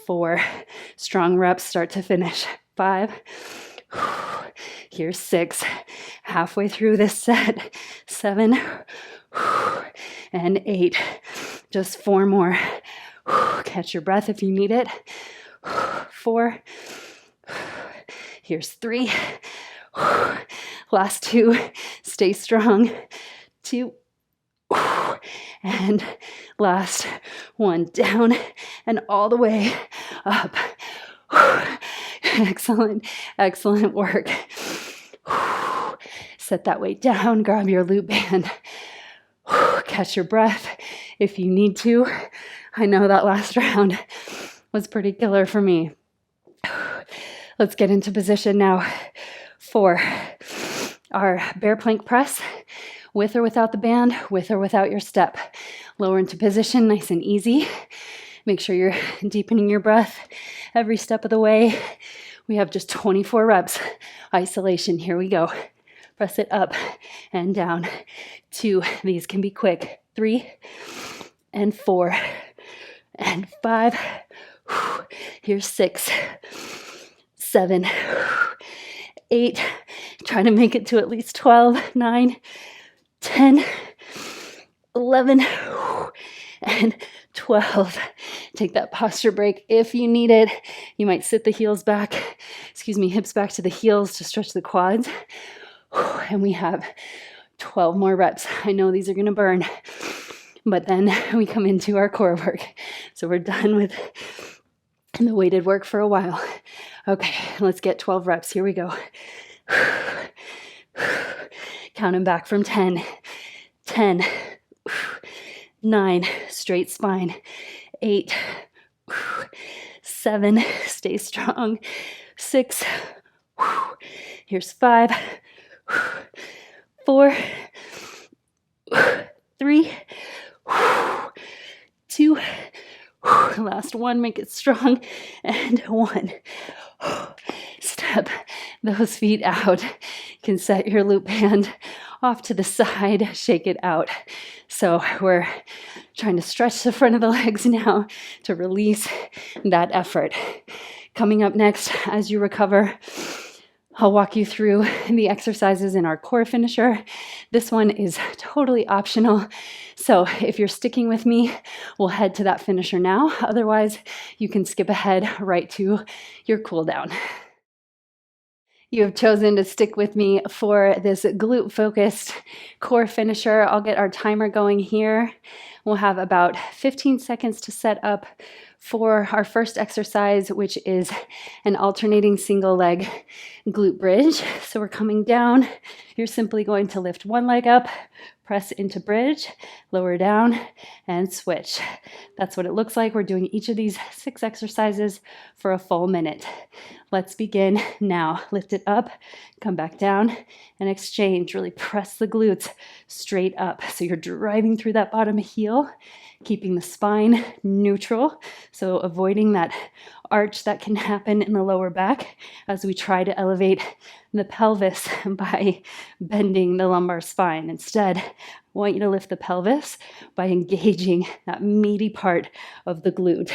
4. Strong reps start to finish. 5. Here's 6. Halfway through this set. 7. And 8. Just 4 more. Catch your breath if you need it. 4. Here's 3. Last 2. Stay strong. 2. And last 1. Down and all the way up. Excellent, excellent work. Set that weight down. Grab your loop band. Catch your breath if you need to. I know that last round was pretty killer for me. Let's get into position now for our bear plank press, with or without the band, with or without your step. Lower into position, nice and easy. Make sure you're deepening your breath every step of the way. We have just 24 reps. Isolation, here we go. Press it up and down. 2, these can be quick. 3 and 4 and 5. Here's 6, 7, 8. Try to make it to at least 12, 9, 10, 11, and 12. Take that posture break if you need it. You might sit the hips back to the heels to stretch the quads. And we have 12 more reps. I know these are going to burn, but then we come into our core work. So we're done with the weighted work for a while. Okay, let's get 12 reps. Here we go. Counting back from 10. 10. 9. Straight spine. 8. 7. Stay strong. 6. Here's 5, 4, 3, 2, last one, make it strong, and 1. Step those feet out. You can set your loop band off to the side, shake it out. So we're trying to stretch the front of the legs now to release that effort. Coming up next, as you recover, I'll walk you through the exercises in our core finisher. This one is totally optional. So if you're sticking with me, we'll head to that finisher now. Otherwise, you can skip ahead right to your cool down. You have chosen to stick with me for this glute-focused core finisher. I'll get our timer going here. We'll have about 15 seconds to set up for our first exercise, which is an alternating single leg glute bridge. So we're coming down. You're simply going to lift one leg up, press into bridge, lower down, and switch. That's what it looks like. We're doing each of these 6 exercises for a full minute. Let's begin now. Lift it up, come back down, and exchange. Really press the glutes straight up. So you're driving through that bottom heel, keeping the spine neutral. So avoiding that arch that can happen in the lower back as we try to elevate the pelvis by bending the lumbar spine. Instead, I want you to lift the pelvis by engaging that meaty part of the glute.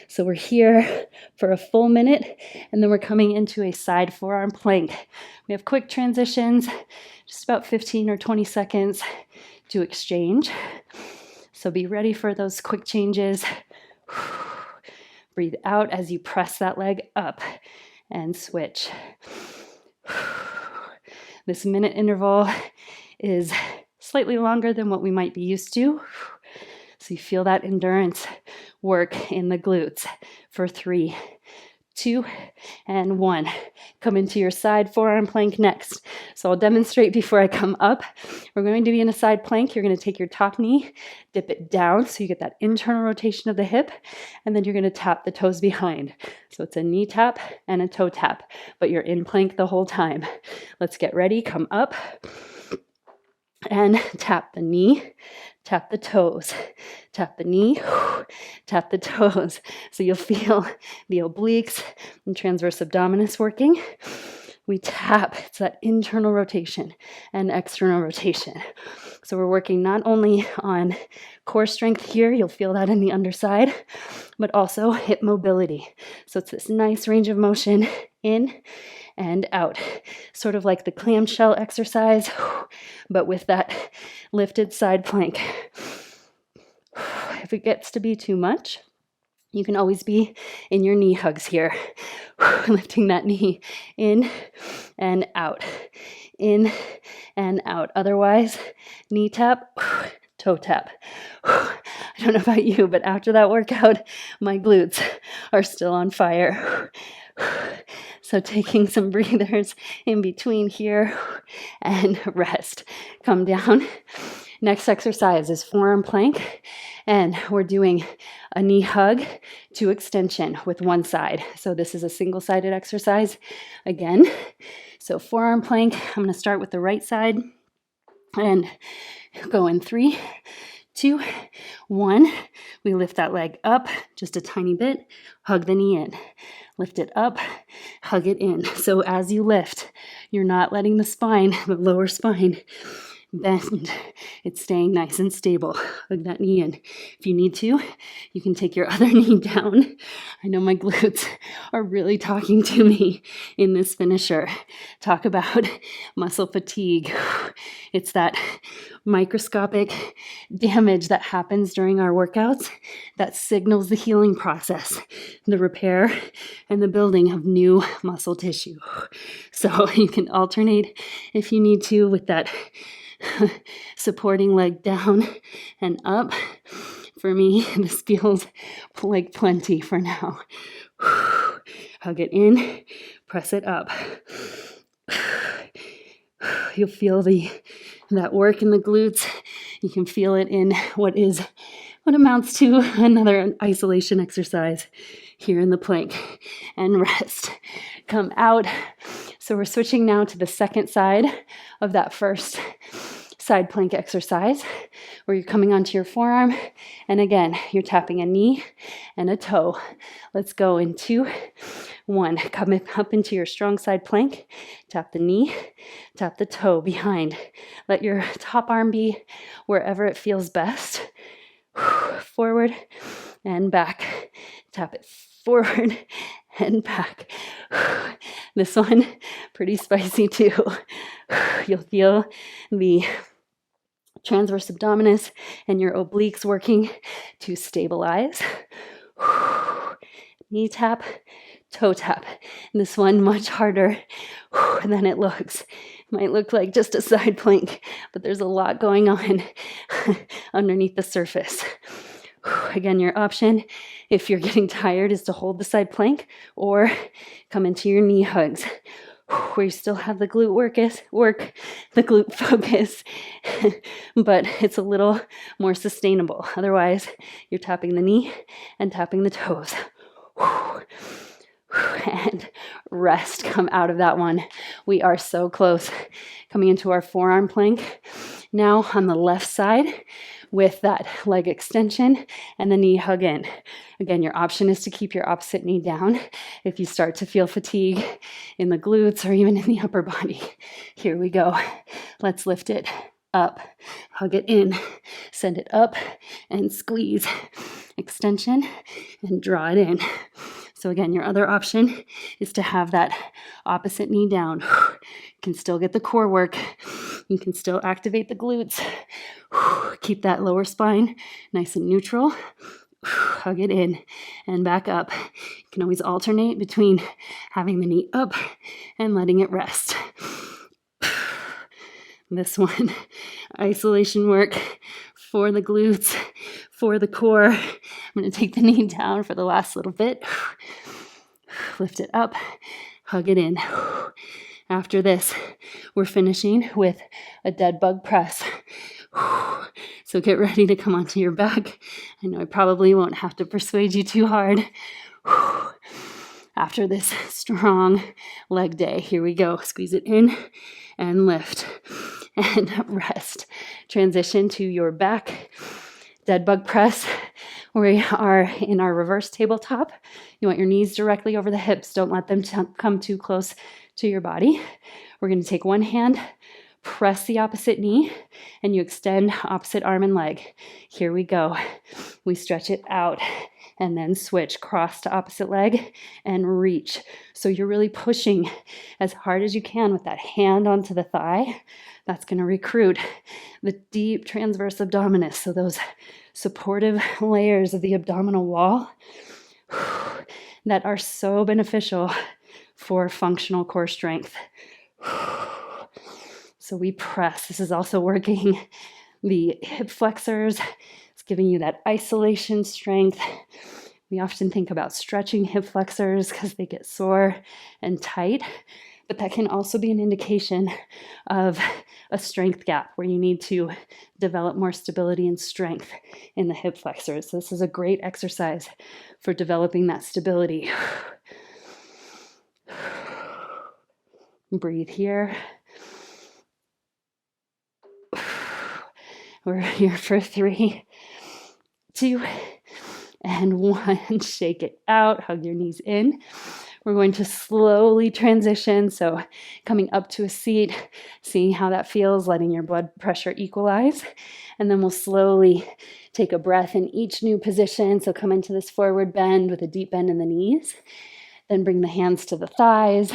So we're here for a full minute, and then we're coming into a side forearm plank. We have quick transitions, just about 15 or 20 seconds to exchange. So be ready for those quick changes. Breathe out as you press that leg up and switch. This minute interval is slightly longer than what we might be used to. So you feel that endurance work in the glutes for 3, 2, and 1. Come into your side forearm plank next. So I'll demonstrate before I come up. We're going to be in a side plank. You're going to take your top knee, dip it down so you get that internal rotation of the hip, and then you're going to tap the toes behind. So it's a knee tap and a toe tap, but you're in plank the whole time. Let's get ready. Come up and tap the knee, tap the toes, tap the knee, tap the toes. So you'll feel the obliques and transverse abdominis working. We tap, it's that internal rotation and external rotation. So we're working not only on core strength here, you'll feel that in the underside, but also hip mobility. So it's this nice range of motion in and out, sort of like the clamshell exercise, but with that lifted side plank. If it gets to be too much, you can always be in your knee hugs here, lifting that knee in and out, in and out. Otherwise, knee tap, toe tap. I don't know about you, but after that workout, my glutes are still on fire. So taking some breathers in between here and rest. Come down. Next exercise is forearm plank, and we're doing a knee hug to extension with one side. So this is a single-sided exercise again. So forearm plank, I'm going to start with the right side and go in 3, 2, 1. We lift that leg up just a tiny bit, hug the knee in. Lift it up, hug it in. So as you lift, you're not letting the spine, the lower spine, bend. It's staying nice and stable. Hug that knee in. If you need to, you can take your other knee down. I know my glutes are really talking to me in this finisher. Talk about muscle fatigue. It's that microscopic damage that happens during our workouts that signals the healing process, the repair and the building of new muscle tissue. So you can alternate if you need to with that supporting leg down and up. For me, this feels like plenty for now. Hug it in, press it up. You'll feel that work in the glutes. You can feel it in what amounts to another isolation exercise here in the plank. And rest. Come out. So we're switching now to the second side of that first side plank exercise, where you're coming onto your forearm, and again, you're tapping a knee and a toe. Let's go in 2, 1. Come up into your strong side plank, tap the knee, tap the toe behind. Let your top arm be wherever it feels best. Forward and back. Tap it forward and back. This one, pretty spicy too. You'll feel the transverse abdominis and your obliques working to stabilize. Knee tap, toe tap. And this one much harder than it looks. It might look like just a side plank, but there's a lot going on underneath the surface. Again, your option, if you're getting tired, is to hold the side plank or come into your knee hugs, where you still have the glute work, the glute focus, but it's a little more sustainable. Otherwise, you're tapping the knee and tapping the toes. And rest, come out of that one. We are so close. Coming into our forearm plank. Now on the left side with that leg extension and the knee hug in. Again, your option is to keep your opposite knee down if you start to feel fatigue in the glutes or even in the upper body. Here we go. Let's lift it up, hug it in, send it up and squeeze. Extension and draw it in. So again, your other option is to have that opposite knee down. You can still get the core work. You can still activate the glutes. Keep that lower spine nice and neutral. Hug it in and back up. You can always alternate between having the knee up and letting it rest. This one, isolation work for the glutes, for the core. I'm going to take the knee down for the last little bit. Lift it up, hug it in. After this, we're finishing with a dead bug press. So get ready to come onto your back. I know I probably won't have to persuade you too hard. After this strong leg day, here we go. Squeeze it in and lift and rest. Transition to your back. Dead bug press. We are in our reverse tabletop. You want your knees directly over the hips. Don't let them come too close to your body. We're going to take one hand, press the opposite knee, and you extend opposite arm and leg. Here we go. We stretch it out and then switch, cross to opposite leg and reach. So you're really pushing as hard as you can with that hand onto the thigh. That's going to recruit the deep transverse abdominis. So those supportive layers of the abdominal wall that are so beneficial for functional core strength. So we press. This is also working the hip flexors. It's giving you that isolation strength. We often think about stretching hip flexors because they get sore and tight, but that can also be an indication of a strength gap where you need to develop more stability and strength in the hip flexors. So this is a great exercise for developing that stability. Breathe here. We're here for 3, 2, and 1. Shake it out. Hug your knees in. We're going to slowly transition. So coming up to a seat, seeing how that feels, letting your blood pressure equalize. And then we'll slowly take a breath in each new position. So come into this forward bend with a deep bend in the knees. Then bring the hands to the thighs.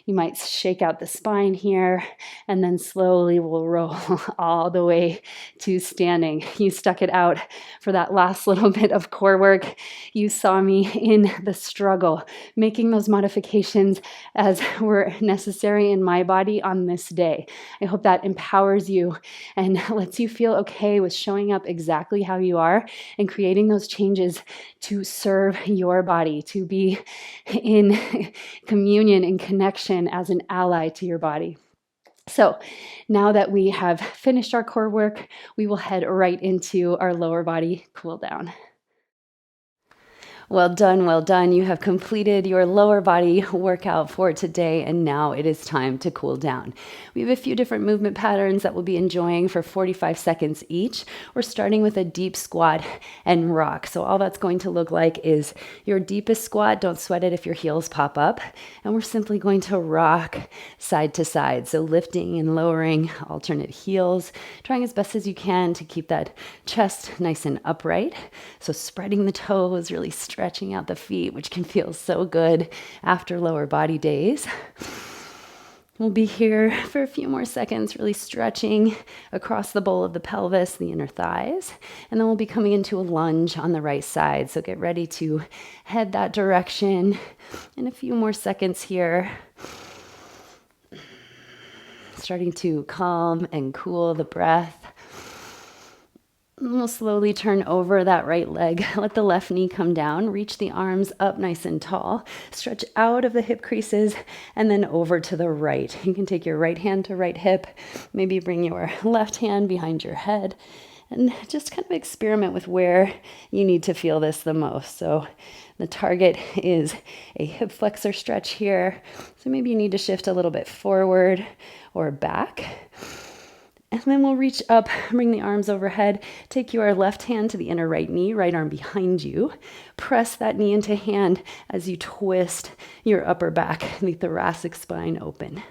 You might shake out the spine here, and then slowly we'll roll all the way to standing. You stuck it out for that last little bit of core work. You saw me in the struggle, making those modifications as were necessary in my body on this day. I hope that empowers you and lets you feel okay with showing up exactly how you are and creating those changes to serve your body, to be in communion and connection as an ally to your body. So now that we have finished our core work, we will head right into our lower body cool down. Well done, well done. You have completed your lower body workout for today, and now it is time to cool down. We have a few different movement patterns that we'll be enjoying for 45 seconds each. We're starting with a deep squat and rock. So all that's going to look like is your deepest squat. Don't sweat it if your heels pop up. And we're simply going to rock side to side. So lifting and lowering alternate heels, trying as best as you can to keep that chest nice and upright. So spreading the toes, really stretching out the feet, which can feel so good after lower body days. We'll be here for a few more seconds, really stretching across the bowl of the pelvis, the inner thighs, and then we'll be coming into a lunge on the right side. So get ready to head that direction in a few more seconds here. Starting to calm and cool the breath. And we'll slowly turn over that right leg. Let the left knee come down. Reach the arms up nice and tall. Stretch out of the hip creases and then over to the right. You can take your right hand to right hip. Maybe bring your left hand behind your head. And just kind of experiment with where you need to feel this the most. So the target is a hip flexor stretch here. So maybe you need to shift a little bit forward or back. And then we'll reach up, bring the arms overhead, take your left hand to the inner right knee, right arm behind you. Press that knee into hand as you twist your upper back, the thoracic spine open.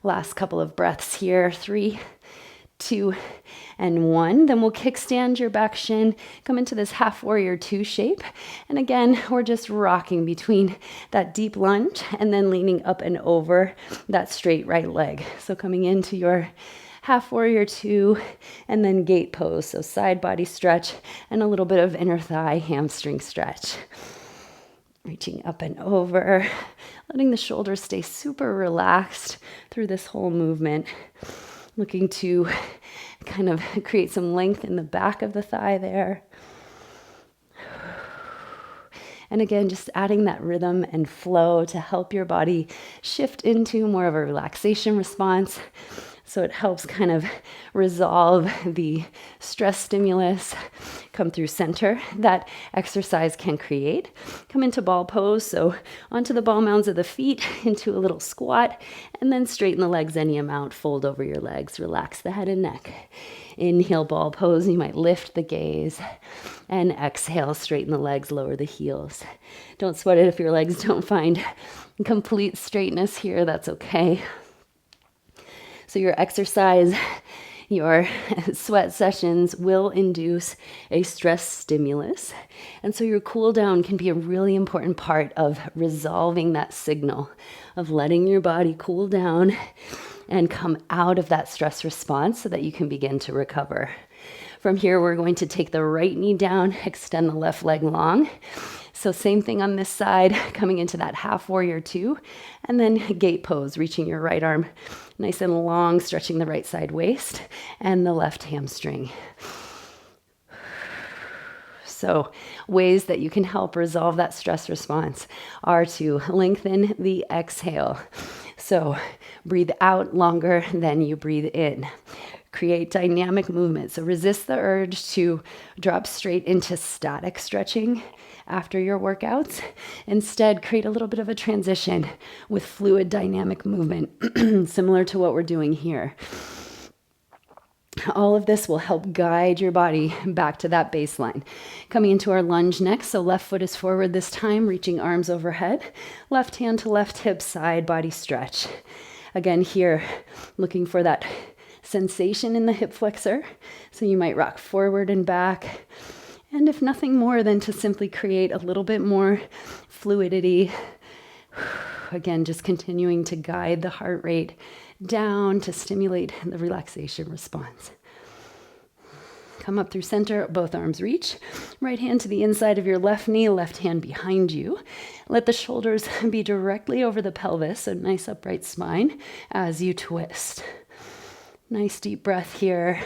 Last couple of breaths here. 3, 2, and 1. Then we'll kickstand your back shin, come into this half warrior 2 shape. And again, we're just rocking between that deep lunge and then leaning up and over that straight right leg. So coming into your half warrior 2 and then gate pose. So side body stretch and a little bit of inner thigh hamstring stretch. Reaching up and over, letting the shoulders stay super relaxed through this whole movement. Looking to kind of create some length in the back of the thigh there. And again, just adding that rhythm and flow to help your body shift into more of a relaxation response. So it helps kind of resolve the stress stimulus, come through center that exercise can create. Come into ball pose, so onto the ball mounds of the feet, into a little squat, and then straighten the legs any amount, fold over your legs, relax the head and neck. Inhale, ball pose, you might lift the gaze, and exhale, straighten the legs, lower the heels. Don't sweat it if your legs don't find complete straightness here, that's okay. So your exercise, your sweat sessions will induce a stress stimulus. And so your cool down can be a really important part of resolving that signal of letting your body cool down and come out of that stress response so that you can begin to recover. From here, we're going to take the right knee down, extend the left leg long. So same thing on this side, coming into that half warrior 2, and then gate pose, reaching your right arm nice and long, stretching the right side waist and the left hamstring. So ways that you can help resolve that stress response are to lengthen the exhale. So breathe out longer than you breathe in. Create dynamic movement. So resist the urge to drop straight into static stretching after your workouts. Instead, create a little bit of a transition with fluid dynamic movement, similar to what we're doing here. All of this will help guide your body back to that baseline. Coming into our lunge next, so left foot is forward this time, reaching arms overhead, left hand to left hip, side body stretch. Again here, looking for that sensation in the hip flexor. So you might rock forward and back. And if nothing more than to simply create a little bit more fluidity. Again, just continuing to guide the heart rate down to stimulate the relaxation response. Come up through center, both arms reach. Right hand to the inside of your left knee, left hand behind you. Let the shoulders be directly over the pelvis, so nice upright spine as you twist. Nice deep breath here.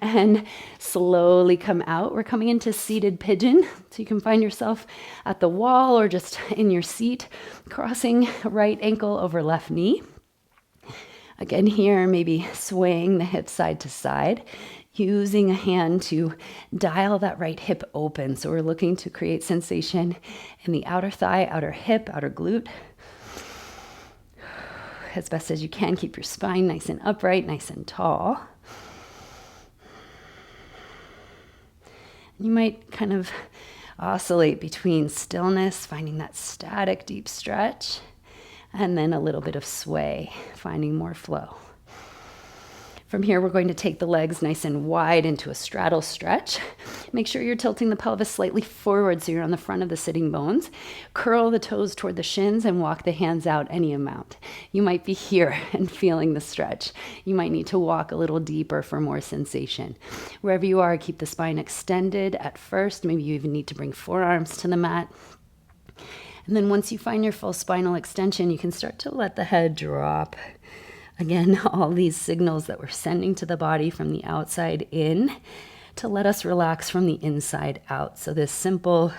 And slowly come out. We're coming into seated pigeon. So you can find yourself at the wall or just in your seat, crossing right ankle over left knee. Again here, maybe swaying the hips side to side, using a hand to dial that right hip open. So we're looking to create sensation in the outer thigh, outer hip, outer glute. As best as you can, keep your spine nice and upright, nice and tall. You might kind of oscillate between stillness, finding that static deep stretch, and then a little bit of sway, finding more flow. From here, we're going to take the legs nice and wide into a straddle stretch. Make sure you're tilting the pelvis slightly forward so you're on the front of the sitting bones. Curl the toes toward the shins and walk the hands out any amount. You might be here and feeling the stretch. You might need to walk a little deeper for more sensation. Wherever you are, keep the spine extended at first. Maybe you even need to bring forearms to the mat. And then once you find your full spinal extension, you can start to let the head drop. Again, all these signals that we're sending to the body from the outside in to let us relax from the inside out. So this simple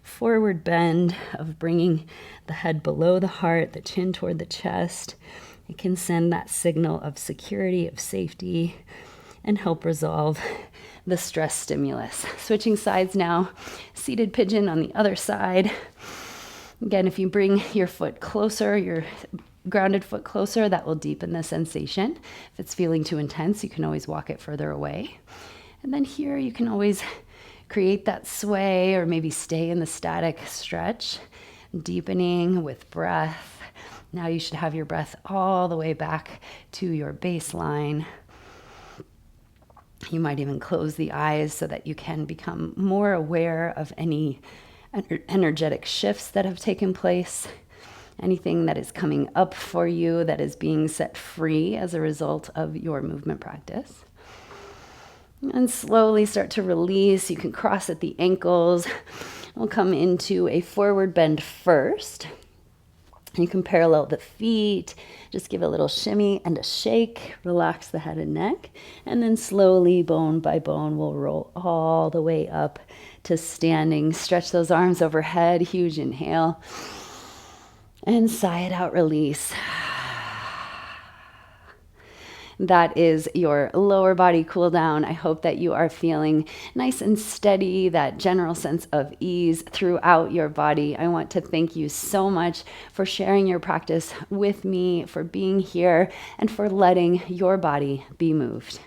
forward bend of bringing the head below the heart, the chin toward the chest, it can send that signal of security, of safety, and help resolve the stress stimulus. Switching sides now, seated pigeon on the other side. Again, if you bring your foot closer, your grounded foot closer, that will deepen the sensation. If it's feeling too intense, you can always walk it further away. And then here you can always create that sway or maybe stay in the static stretch, deepening with breath. Now you should have your breath all the way back to your baseline. You might even close the eyes so that you can become more aware of any energetic shifts that have taken place. Anything that is coming up for you that is being set free as a result of your movement practice. And slowly start to release. You can cross at the ankles. We'll come into a forward bend first. You can parallel the feet. Just give a little shimmy and a shake. Relax the head and neck. And then slowly, bone by bone, we'll roll all the way up to standing. Stretch those arms overhead. Huge inhale. And sigh it out, release. That is your lower body cool down. I hope that you are feeling nice and steady, that general sense of ease throughout your body. I want to thank you so much for sharing your practice with me, for being here, and for letting your body be moved.